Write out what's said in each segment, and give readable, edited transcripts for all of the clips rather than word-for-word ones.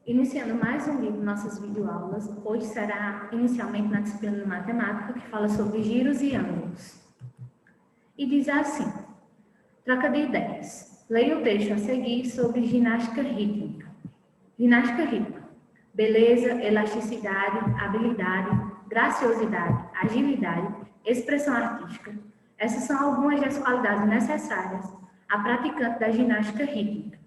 Iniciando mais um livro, nossas videoaulas. Hoje será inicialmente na disciplina de matemática, que fala sobre giros e ângulos. E diz assim: troca de ideias. Leia o texto a seguir sobre ginástica rítmica. Ginástica rítmica: beleza, elasticidade, habilidade, graciosidade, agilidade, expressão artística. Essas são algumas das qualidades necessárias a praticante da ginástica rítmica.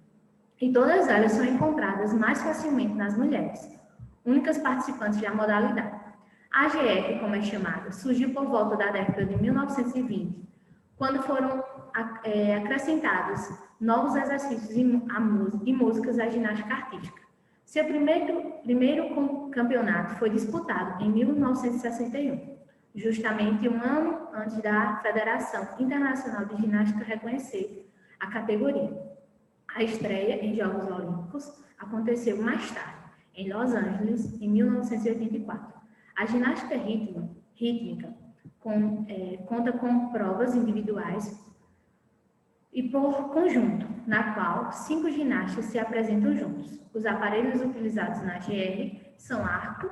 E todas elas são encontradas mais facilmente nas mulheres, únicas participantes da modalidade. A AGF, como é chamada, surgiu por volta da década de 1920, quando foram acrescentados novos exercícios e músicas à ginástica artística. Seu primeiro campeonato foi disputado em 1961, justamente um ano antes da Federação Internacional de Ginástica reconhecer a categoria. A estreia em Jogos Olímpicos aconteceu mais tarde, em Los Angeles, em 1984. A ginástica rítmica conta com provas individuais e por conjunto, na qual 5 ginastas se apresentam juntos. Os aparelhos utilizados na GR são arco,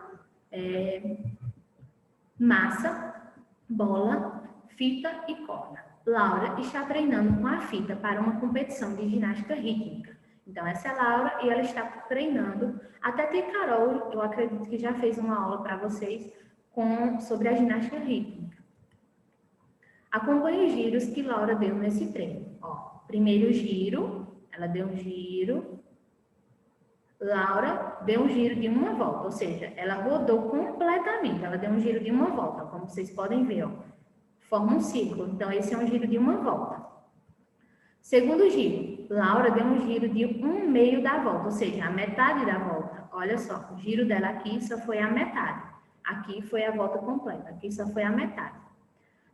massa, bola, fita e corda. Laura está treinando com a fita para uma competição de ginástica rítmica. Então, essa é a Laura e ela está treinando. Até tem Carol, eu acredito que já fez uma aula para vocês sobre a ginástica rítmica. Acompanhe os giros que Laura deu nesse treino. Primeiro giro, ela deu um giro. Laura deu um giro de uma volta, ou seja, ela rodou completamente. Ela deu um giro de uma volta, como vocês podem ver, forma um círculo. Então, esse é um giro de uma volta. Segundo giro, Laura deu um giro de 1/2 da volta, ou seja, a metade da volta. Olha só, o giro dela aqui só foi a metade. Aqui foi a volta completa, aqui só foi a metade.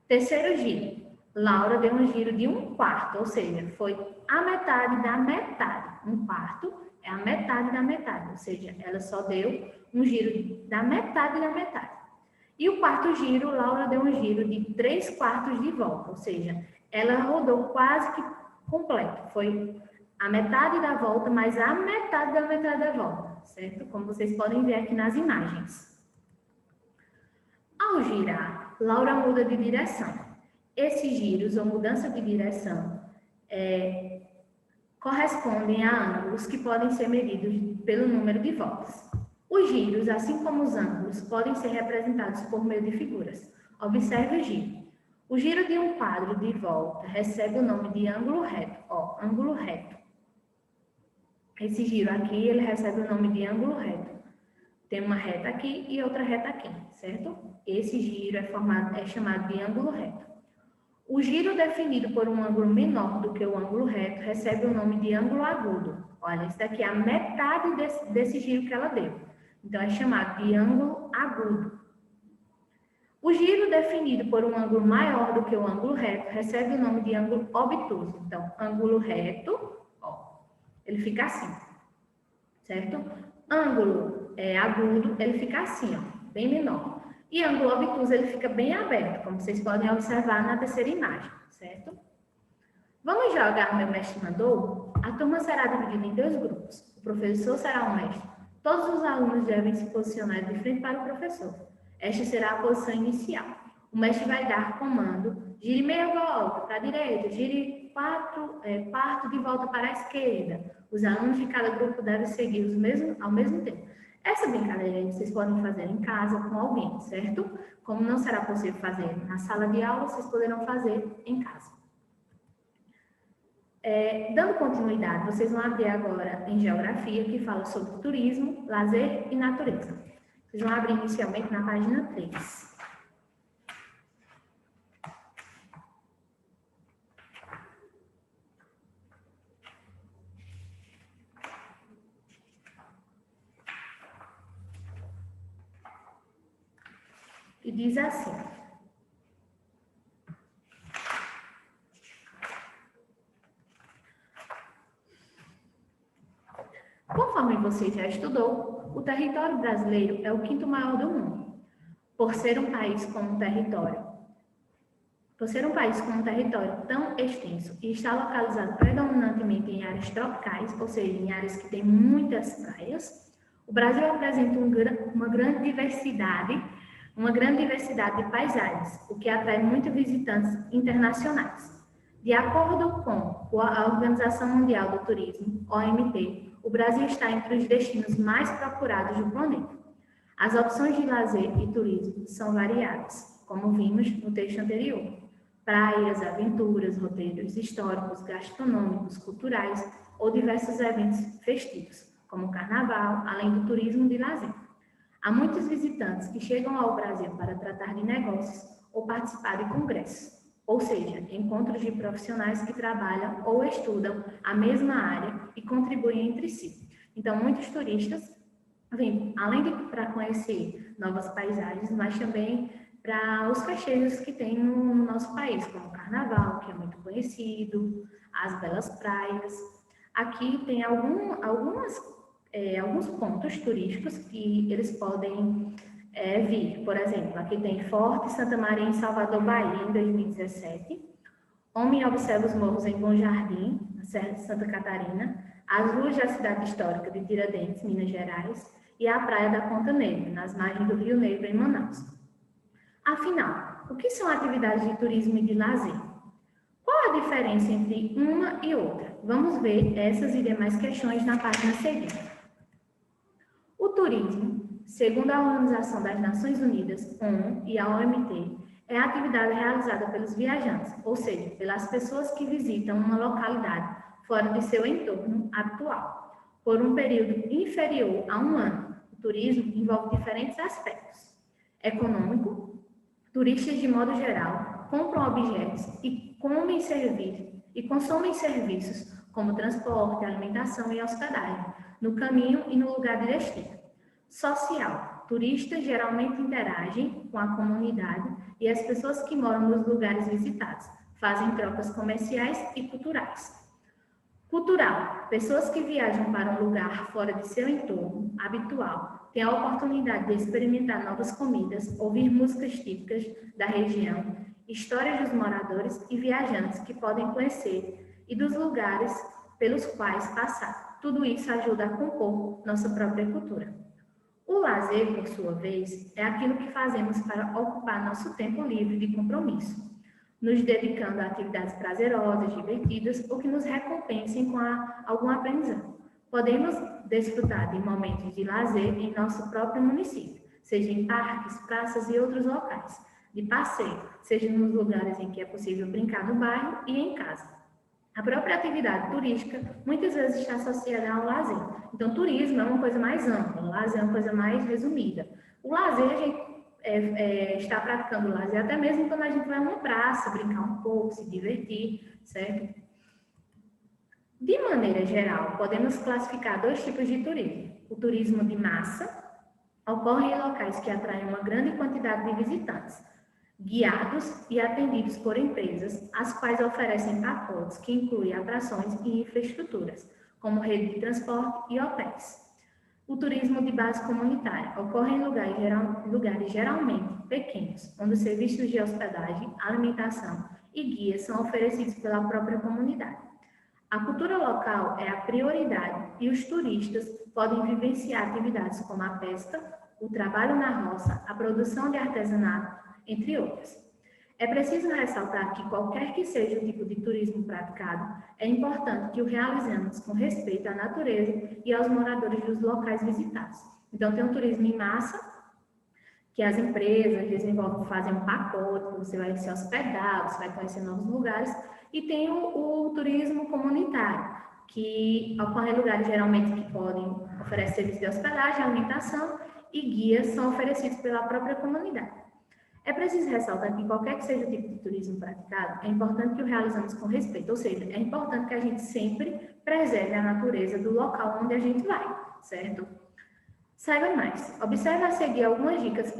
Terceiro giro, Laura deu um giro de 1/4, ou seja, foi a metade da metade. 1/4 é a metade da metade, ou seja, ela só deu um giro da metade da metade. E o quarto giro, Laura deu um giro de 3/4 de volta, ou seja, ela rodou quase que completo. Foi a metade da volta, mais a metade da volta, certo? Como vocês podem ver aqui nas imagens. Ao girar, Laura muda de direção. Esses giros, ou mudança de direção, correspondem a ângulos que podem ser medidos pelo número de voltas. Os giros, assim como os ângulos, podem ser representados por meio de figuras. Observe o giro. O giro de um quadro de volta recebe o nome de ângulo reto. Ângulo reto. Esse giro aqui, ele recebe o nome de ângulo reto. Tem uma reta aqui e outra reta aqui, certo? Esse giro é chamado de ângulo reto. O giro definido por um ângulo menor do que o ângulo reto recebe o nome de ângulo agudo. Olha, isso daqui é a metade desse giro que ela deu. Então, é chamado de ângulo agudo. O giro definido por um ângulo maior do que o ângulo reto recebe o nome de ângulo obtuso. Então, ângulo reto, ele fica assim, certo? Ângulo agudo, ele fica assim, bem menor. E ângulo obtuso, ele fica bem aberto, como vocês podem observar na terceira imagem, certo? Vamos jogar Meu Mestre Mandou? A turma será dividida em 2 grupos. O professor será o mestre. Todos os alunos devem se posicionar de frente para o professor. Esta será a posição inicial. O mestre vai dar comando: gire meia volta para a direita, gire quarto de volta para a esquerda. Os alunos de cada grupo devem seguir ao mesmo tempo. Essa brincadeira vocês podem fazer em casa com alguém, certo? Como não será possível fazer na sala de aula, vocês poderão fazer em casa. Dando continuidade, vocês vão abrir agora em Geografia, que fala sobre turismo, lazer e natureza. Vocês vão abrir inicialmente na página 3. E diz assim: conforme você já estudou, o território brasileiro é o 5º maior do mundo. Por ser um país com um território Por ser um país com um território tão extenso e estar localizado predominantemente em áreas tropicais, ou seja, em áreas que têm muitas praias, o Brasil apresenta uma grande diversidade de paisagens, o que atrai muitos visitantes internacionais. De acordo com a Organização Mundial do Turismo, OMT, o Brasil está entre os destinos mais procurados do planeta. As opções de lazer e turismo são variadas, como vimos no texto anterior. Praias, aventuras, roteiros históricos, gastronômicos, culturais ou diversos eventos festivos, como o carnaval, além do turismo de lazer. Há muitos visitantes que chegam ao Brasil para tratar de negócios ou participar de congressos, ou seja, encontros de profissionais que trabalham ou estudam a mesma área e contribuem entre si. Então, muitos turistas vêm, além de para conhecer novas paisagens, mas também para os festejos que tem no nosso país, como o Carnaval, que é muito conhecido, as belas praias. Aqui tem alguns pontos turísticos que eles podem vir. Por exemplo, aqui tem Forte Santa Maria em Salvador, Bahia, em 2017. Homem observa os morros em Bom Jardim, na Serra de Santa Catarina. As ruas da cidade histórica de Tiradentes, Minas Gerais. E a Praia da Ponta Negra, nas margens do Rio Negro, em Manaus. Afinal, o que são atividades de turismo e de lazer? Qual a diferença entre uma e outra? Vamos ver essas e demais questões na página seguinte. O turismo, segundo a Organização das Nações Unidas, ONU, e a OMT, é a atividade realizada pelos viajantes, ou seja, pelas pessoas que visitam uma localidade fora de seu entorno habitual, por um período inferior a um ano. O turismo envolve diferentes aspectos. Econômico, turistas de modo geral compram objetos e consomem serviços como transporte, alimentação e hospedagem, no caminho e no lugar de destino. Social, turistas geralmente interagem com a comunidade e as pessoas que moram nos lugares visitados, fazem trocas comerciais e culturais. Cultural, pessoas que viajam para um lugar fora de seu entorno habitual têm a oportunidade de experimentar novas comidas, ouvir músicas típicas da região, histórias dos moradores e viajantes que podem conhecer e dos lugares pelos quais passar. Tudo isso ajuda a compor nossa própria cultura. O lazer, por sua vez, é aquilo que fazemos para ocupar nosso tempo livre de compromisso, nos dedicando a atividades prazerosas, divertidas ou que nos recompensem com algum aprendizado. Podemos desfrutar de momentos de lazer em nosso próprio município, seja em parques, praças e outros locais, de passeio, seja nos lugares em que é possível brincar no bairro e em casa. A própria atividade turística muitas vezes está associada ao lazer. Então, turismo é uma coisa mais ampla, o lazer é uma coisa mais resumida. O lazer, a gente está praticando lazer até mesmo quando a gente vai a uma praça, brincar um pouco, se divertir, certo? De maneira geral, podemos classificar dois tipos de turismo. O turismo de massa ocorre em locais que atraem uma grande quantidade de visitantes, guiados e atendidos por empresas, as quais oferecem pacotes que incluem atrações e infraestruturas, como rede de transporte e hotéis. O turismo de base comunitária ocorre em lugares geralmente pequenos, onde os serviços de hospedagem, alimentação e guias são oferecidos pela própria comunidade. A cultura local é a prioridade e os turistas podem vivenciar atividades como a pesca, o trabalho na roça, a produção de artesanato, entre outras. É preciso ressaltar que qualquer que seja o tipo de turismo praticado, é importante que o realizemos com respeito à natureza e aos moradores dos locais visitados. Então, tem um turismo em massa, que as empresas desenvolvem, fazem um pacote, você vai se hospedar, você vai conhecer novos lugares, e tem o turismo comunitário, que ocorre em lugares geralmente que podem oferecer serviço de hospedagem, alimentação e guias são oferecidos pela própria comunidade. É preciso ressaltar que qualquer que seja o tipo de turismo praticado, é importante que o realizemos com respeito, ou seja, é importante que a gente sempre preserve a natureza do local onde a gente vai, certo? Saiba mais. Observe a seguir algumas dicas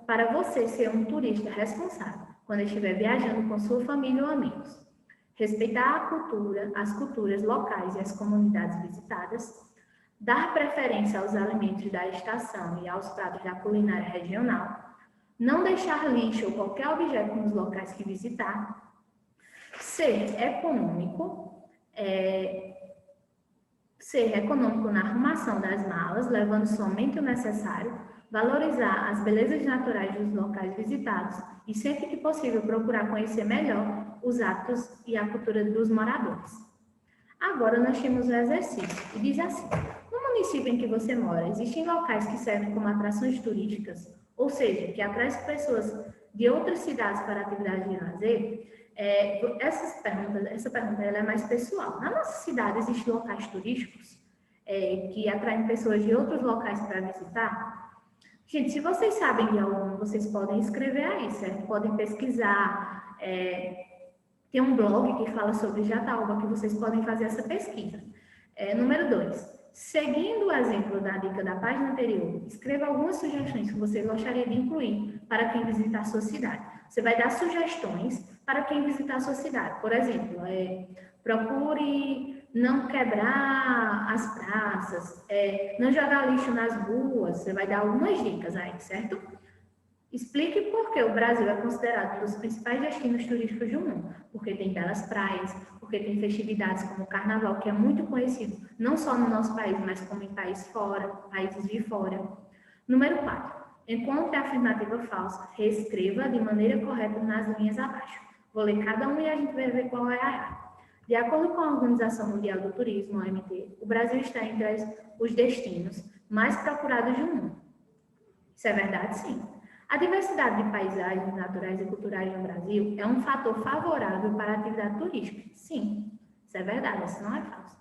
para você ser um turista responsável quando estiver viajando com sua família ou amigos. Respeitar a cultura, as culturas locais e as comunidades visitadas. Dar preferência aos alimentos da estação e aos pratos da culinária regional. Não deixar lixo ou qualquer objeto nos locais que visitar. Ser econômico, na arrumação das malas, levando somente o necessário, valorizar as belezas naturais dos locais visitados e, sempre que possível, procurar conhecer melhor os hábitos e a cultura dos moradores. Agora nós temos o exercício, e diz assim: no município em que você mora, existem locais que servem como atrações turísticas, ou seja, que atraem pessoas de outras cidades para atividades de lazer? Essa pergunta ela é mais pessoal. Na nossa cidade, existem locais turísticos que atraem pessoas de outros locais para visitar? Gente, se vocês sabem de algum, vocês podem escrever aí, certo? Podem pesquisar. Tem um blog que fala sobre Jataúba, que vocês podem fazer essa pesquisa. Número 2. Seguindo o exemplo da dica da página anterior, escreva algumas sugestões que você gostaria de incluir para quem visitar a sua cidade. Você vai dar sugestões para quem visitar a sua cidade. Por exemplo, procure não quebrar as praças, não jogar lixo nas ruas. Você vai dar algumas dicas aí, certo? Explique por que o Brasil é considerado um dos principais destinos turísticos do mundo. Porque tem belas praias, porque tem festividades como o Carnaval, que é muito conhecido, não só no nosso país, mas como em países de fora. Número 4. Encontre a afirmativa falsa. Reescreva de maneira correta nas linhas abaixo. Vou ler cada um e a gente vai ver qual é a errada. De acordo com a Organização Mundial do Turismo, a OMT, o Brasil está entre os destinos mais procurados do mundo. Isso é verdade? Sim. A diversidade de paisagens naturais e culturais no Brasil é um fator favorável para a atividade turística. Sim, isso é verdade, isso não é falso.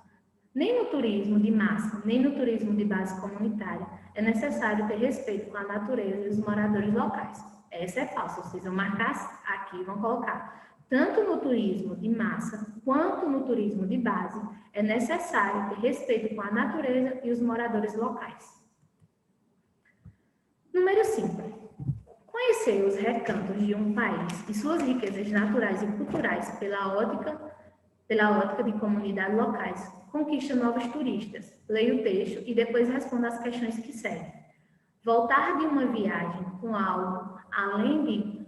Nem no turismo de massa, nem no turismo de base comunitária é necessário ter respeito com a natureza e os moradores locais. Essa é falsa, vocês vão marcar aqui e vão colocar. Tanto no turismo de massa quanto no turismo de base é necessário ter respeito com a natureza e os moradores locais. Número 5. Conhecer os recantos de um país e suas riquezas naturais e culturais pela ótica de comunidades locais conquista novos turistas. Leia o texto e depois responda as questões que seguem. Voltar de uma viagem com algo além de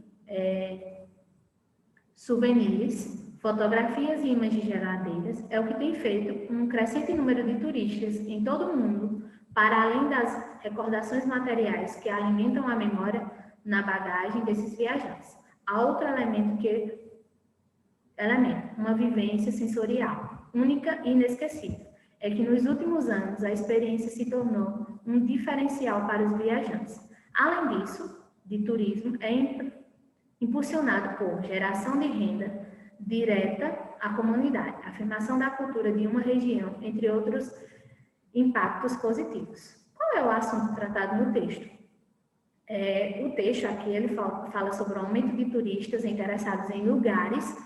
souvenirs, fotografias e imagens geladeiras é o que tem feito um crescente número de turistas em todo o mundo, para além das recordações materiais que alimentam a memória na bagagem desses viajantes. Há outro elemento, uma vivência sensorial única e inesquecível. É que nos últimos anos a experiência se tornou um diferencial para os viajantes. Além disso, de turismo é impulsionado por geração de renda direta à comunidade, afirmação da cultura de uma região, entre outros impactos positivos. Qual é o assunto tratado no texto? O texto aqui ele fala sobre o aumento de turistas interessados em lugares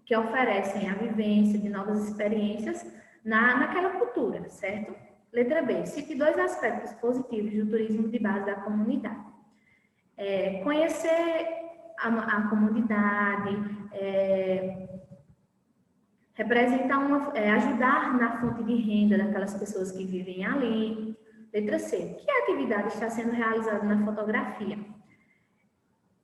que oferecem a vivência de novas experiências naquela cultura, certo? Letra B. Cite 2 aspectos positivos do turismo de base da comunidade. Conhecer a comunidade, ajudar na fonte de renda daquelas pessoas que vivem ali. Letra C. Que atividade está sendo realizada na fotografia?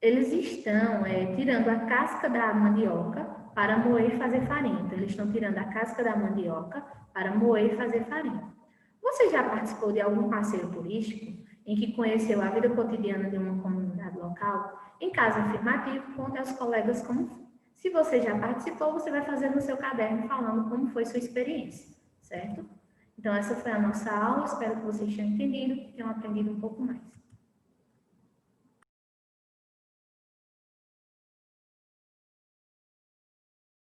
Eles estão tirando a casca da mandioca para moer e fazer farinha. Então, eles estão tirando a casca da mandioca para moer e fazer farinha. Você já participou de algum passeio turístico em que conheceu a vida cotidiana de uma comunidade local? Em caso afirmativo, conte aos colegas como foi. Se você já participou, você vai fazer no seu caderno falando como foi sua experiência, certo? Então, essa foi a nossa aula. Espero que vocês tenham entendido e tenham aprendido um pouco mais.